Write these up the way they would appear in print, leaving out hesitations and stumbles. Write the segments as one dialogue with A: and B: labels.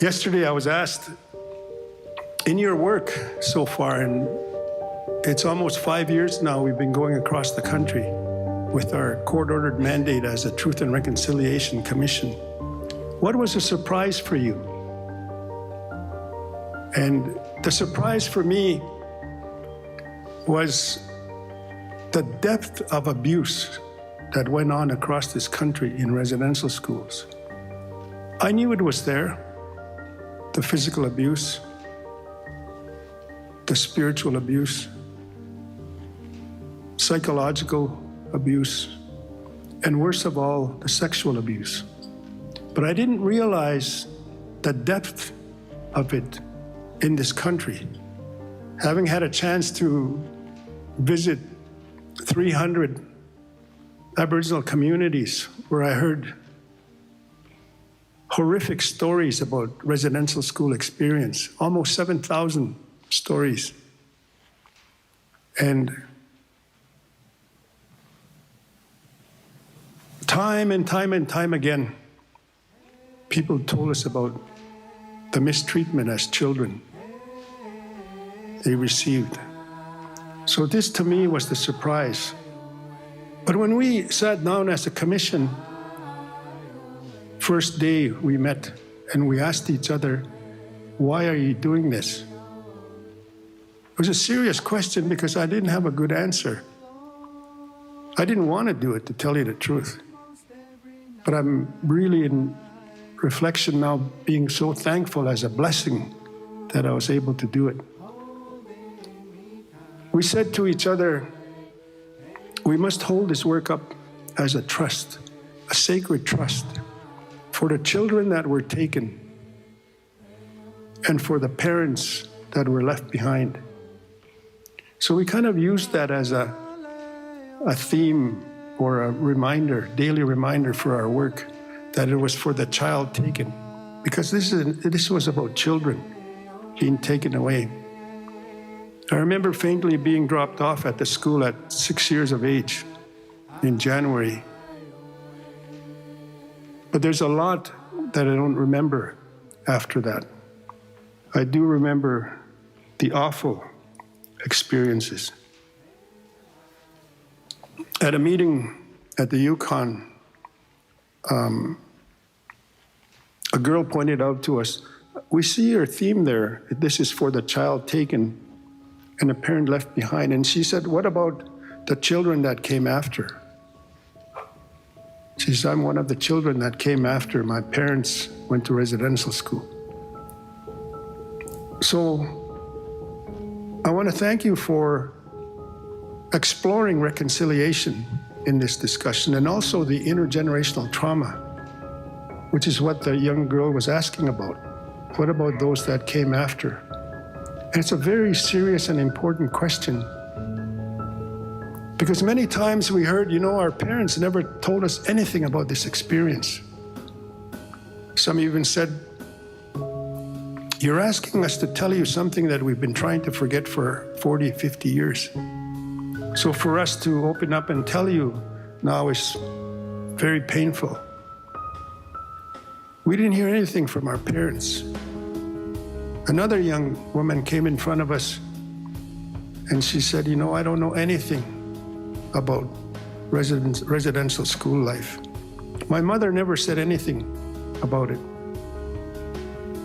A: Yesterday I was asked, in your work so far, and it's almost 5 years now we've been going across the country with our court-ordered mandate as a Truth and Reconciliation Commission. What was a surprise for you? And the surprise for me was the depth of abuse that went on across this country in residential schools. I knew it was there, the physical abuse, the spiritual abuse, psychological abuse, and worst of all, the sexual abuse. But I didn't realize the depth of it in this country. Having had a chance to visit 300 Aboriginal communities where I heard horrific stories about residential school experience, almost 7,000 stories. And time and time again, people told us about the mistreatment as children they received. So this to me was the surprise. But when we sat down as a commission, first day we met and we asked each other, why are you doing this? It was a serious question because I didn't have a good answer. I didn't want to do it, to tell you the truth. But I'm really in reflection now being so thankful as a blessing that I was able to do it. We said to each other, we must hold this work up as a trust, a sacred trust for the children that were taken and for the parents that were left behind. So we kind of used that as a theme or a reminder, daily reminder for our work, that it was for the child taken, because this was about children being taken away. I remember faintly being dropped off at the school at 6 years of age in January. But there's a lot that I don't remember after that. I do remember the awful experiences. At a meeting at the Yukon, a girl pointed out to us, we see your theme there. This is for the child taken and a parent left behind. And she said, what about the children that came after? She said, I'm one of the children that came after. My parents went to residential school. So I want to thank you for exploring reconciliation in this discussion, and also the intergenerational trauma, which is what the young girl was asking about. What about those that came after? And it's a very serious and important question, because many times we heard, our parents never told us anything about this experience. Some even said, you're asking us to tell you something that we've been trying to forget for 40, 50 years. So for us to open up and tell you now is very painful. We didn't hear anything from our parents. Another young woman came in front of us and she said, I don't know anything about residential school life. My mother never said anything about it,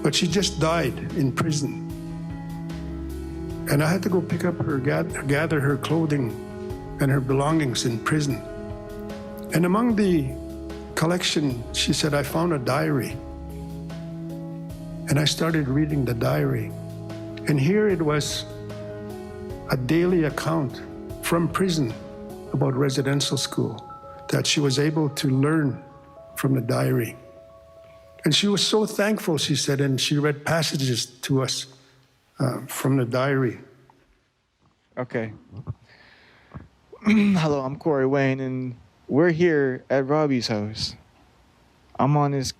A: but she just died in prison. And I had to go pick up her, gather her clothing and her belongings in prison. And among the collection, she said, I found a diary. And I started reading the diary. And here it was a daily account from prison about residential school that she was able to learn from the diary. And she was so thankful, she said, and she read passages to us from the diary.
B: Okay. Hello, I'm Corey Wayne, and we're here at Robbie's house. I'm on his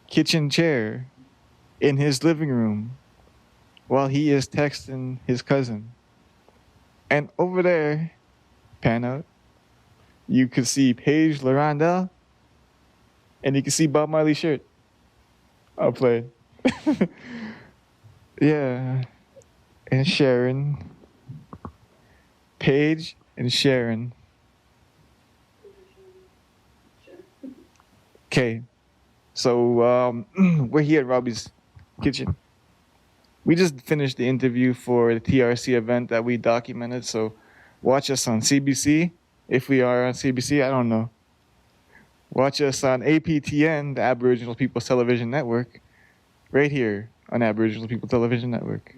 B: kitchen chair in his living room while he is texting his cousin. And over there, pan out, you could see Paige LaRondelle, and you can see Bob Marley's shirt. I'll play. Yeah. And Sharon. Paige and Sharon. Okay. So we're here at Robbie's kitchen. We just finished the interview for the TRC event that we documented. So watch us on CBC. If we are on CBC, I don't know. Watch us on APTN, the Aboriginal People's Television Network, right here on Aboriginal People Television Network.